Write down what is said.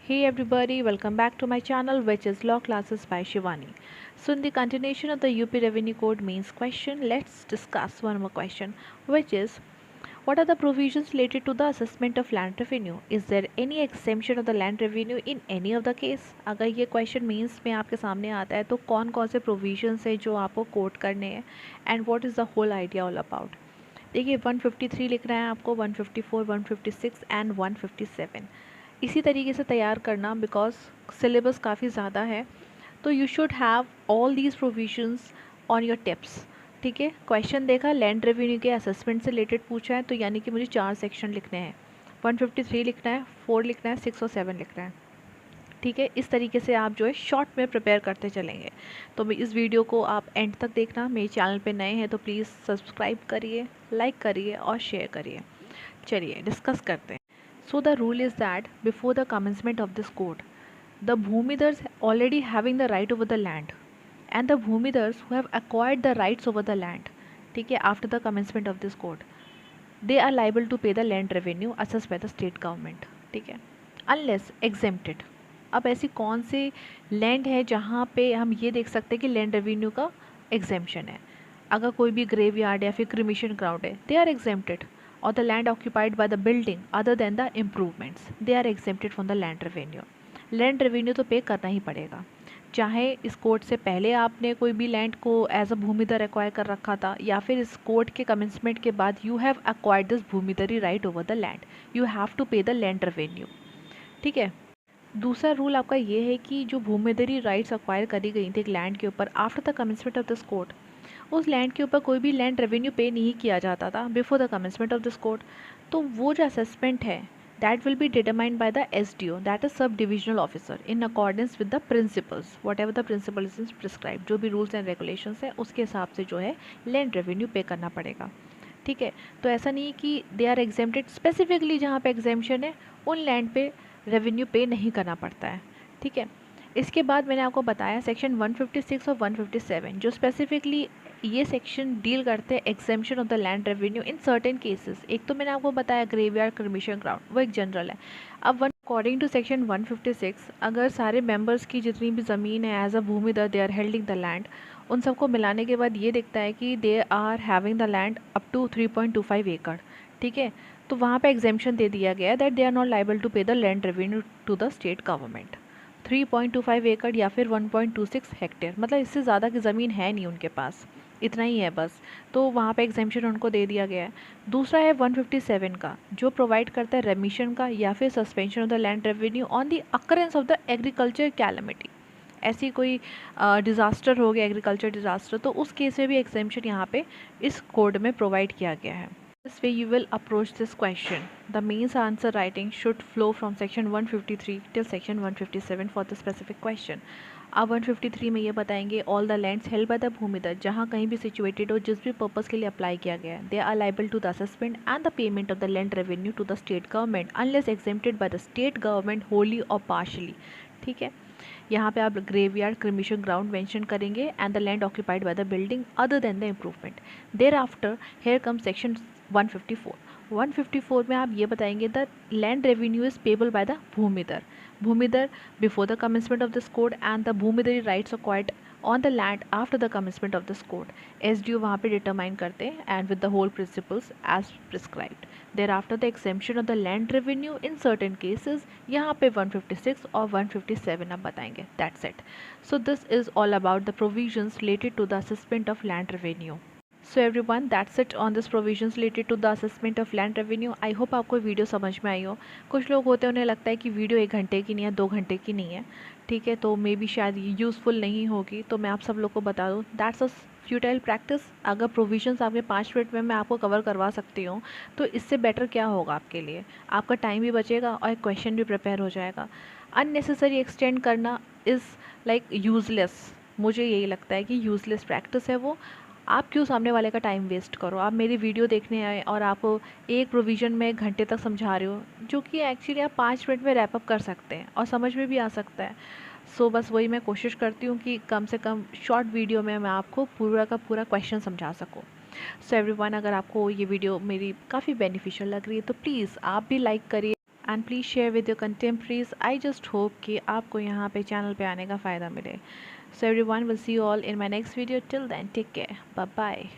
Hey everybody, welcome back to my channel which is Law Classes by Shivani. So in the continuation of the UP Revenue Code means question, let's discuss one more question which is what are the provisions related to the assessment of land revenue? Is there any exemption of the land revenue in any of the case? अगर ये question means में आपके सामने आता है तो कौन कौन से प्रोविजंस है जो आपको कोट करने हैं and what is the whole idea all about. देखिए 153 लिख रहे हैं आपको, 154, 156 एंड 157 इसी तरीके से तैयार करना बिकॉज सिलेबस काफ़ी ज़्यादा है, तो you should have all these provisions on your tips. ठीक है, क्वेश्चन देखा लैंड रेवेन्यू के असेसमेंट से रिलेटेड पूछा है, तो यानी कि मुझे 4 सेक्शन लिखने हैं, 153 लिखना है, 4 लिखना है, 6 और 7 लिखना है। ठीक है, इस तरीके से आप जो है शॉर्ट में प्रिपेयर करते चलेंगे। तो इस वीडियो को आप एंड तक देखना। मेरे चैनल पे नए हैं तो प्लीज़ सब्सक्राइब करिए, लाइक करिए और शेयर करिए। चलिए डिस्कस करते हैं। So the rule is that before the commencement of this code, the Bhumidars already having the right over the land and the Bhumidars who have acquired the rights over the land, ठीक है, after the commencement of this code, they are liable to pay the land revenue assessed by the state government, ठीक है, unless exempted। अब ऐसी कौन से land है जहाँ पे हम ये देख सकते हैं कि लैंड रेवेन्यू का एग्जेम्पशन है? अगर कोई भी ग्रेव यार्ड या फिर क्रिमिशन ग्राउंड है, दे आर एग्जेम्प्टेड। और the land occupied by the building other than the improvements, they are exempted from the land revenue. Land revenue तो पे करना ही पड़ेगा, चाहे इस कोड से पहले आपने कोई भी लैंड को एज अ भूमिधर एक्वायर कर रखा था या फिर इस कोड के कमेंसमेंट के बाद यू हैव एक्वायर्ड दिस भूमिधरी right over the land, you have to pay the land revenue. ठीक है, दूसरा रूल आपका ये है कि जो भूमिधरी राइट्स एक्वायर करी गई थी एक लैंड के ऊपर after the commencement of this code, उस लैंड के ऊपर कोई भी लैंड रेवेन्यू पे नहीं किया जाता था before the commencement of this code. तो वो जो असेसमेंट है that will be determined by the SDO, that is sub divisional officer, in accordance with the principles, whatever the principle is prescribe, जो भी रूल्स एंड रेगुलेशंस हैं उसके हिसाब से जो है लैंड रेवेन्यू पे करना पड़ेगा। ठीक है, तो ऐसा नहीं कि दे आर एग्जेम्प्टेड, स्पेसिफिकली जहाँ पे एग्जेम्पशन है उन लैंड पे रेवेन्यू पे नहीं करना पड़ता है। ठीक है, इसके बाद मैंने आपको बताया सेक्शन 156 और 157 जो स्पेसिफिकली ये सेक्शन डील करते हैं exemption of the land revenue in certain cases. एक तो मैंने आपको बताया ग्रेवयार्ड क्रिमिशन ग्राउंड, वो एक जनरल है। अब अकॉर्डिंग टू सेक्शन 156 अगर सारे मेंबर्स की जितनी भी ज़मीन है एज अ भूमिधर they are holding the land, उन सबको मिलाने के बाद ये दिखता है कि they are having the land up to 3.25 एकड़। ठीक है, तो वहाँ पे एग्जेम्पशन दे दिया गया है that they are not liable to pay the land revenue to the state government. 3.25 एकड़ या फिर 1.26 हेक्टेयर, मतलब इससे ज़्यादा की ज़मीन है नहीं उनके पास, इतना ही है बस, तो वहाँ पे एग्जेम्पशन उनको दे दिया गया है। दूसरा है 157 का जो प्रोवाइड करता है रेमिशन का या फिर suspension of the land revenue on the occurrence of the agriculture calamity. ऐसी कोई डिज़ास्टर हो गया, एग्रीकल्चर डिज़ास्टर, तो उस केस में भी एग्जेम्पशन यहाँ पे इस कोड में प्रोवाइड किया गया है। This way you will approach this question. The means answer writing should flow from section 153 till section 157 for the specific question. अब 153 में ये बताएंगे all the lands held by the भूमिधर जहाँ कहीं भी सिचुएटेड हो, जिस भी पर्पज़ के लिए अप्लाई किया गया है, they are liable to the assessment and the payment of the land revenue to the state government unless exempted by the state government wholly और पार्शली। ठीक है, यहाँ पे आप ग्रेवयार्ड क्रिमिशन ग्राउंड मेंशन करेंगे and the land occupied by the building other than the improvement. Thereafter here come section 154। 154 में आप ये बताएंगे the land revenue is payable by the भूमिधर, भूमिधर before the commencement of this code and the भूमिधरी rights acquired on the land after the commencement of this code. SDO वहाँ पे determine करते हैं and with the whole principles as prescribed. Thereafter the exemption of the land revenue in certain cases, यहाँ पे 156 और 157 आप बताएंगे, that's it. So this is all about the provisions related to the assessment of land revenue. So everyone that's it on this provisions related to the assessment of land revenue. I hope आपको video समझ में आई हो। कुछ लोग होते हैं उन्हें लगता है कि वीडियो 1 घंटे की नहीं है, 2 घंटे की नहीं है, ठीक है, तो मे बी शायद यूज़फुल नहीं होगी, तो मैं आप सब लोग को बता दूँ दैट्स अ फ्यूटाइल प्रैक्टिस। अगर प्रोविजंस आपके 5 मिनट में मैं आपको कवर करवा सकती हूँ तो इससे बेटर क्या होगा आपके लिए, आपका टाइम भी बचेगा और एक क्वेश्चन भी प्रिपेयर हो जाएगा। अननेसेसरी एक्सटेंड करना इज़ लाइक यूज़लेस, मुझे यही लगता है कि यूज़लेस प्रैक्टिस है वो। आप क्यों सामने वाले का टाइम वेस्ट करो, आप मेरी वीडियो देखने आए और आप एक प्रोविज़न में 1 घंटे तक समझा रहे हो जो कि एक्चुअली आप 5 मिनट में रैपअप कर सकते हैं और समझ में भी आ सकता है। सो बस वही मैं कोशिश करती हूँ कि कम से कम शॉर्ट वीडियो में मैं आपको पूरा का पूरा क्वेश्चन समझा सकूँ। सो एवरीवन, अगर आपको ये वीडियो मेरी काफ़ी बेनिफिशियल लग रही है तो प्लीज़ आप भी लाइक करिए and please share with your contemporaries. I just hope कि आपको यहाँ पे चैनल पे आने का फ़ायदा मिले। So everyone, will see you all in my next video. Till then take care, bye bye.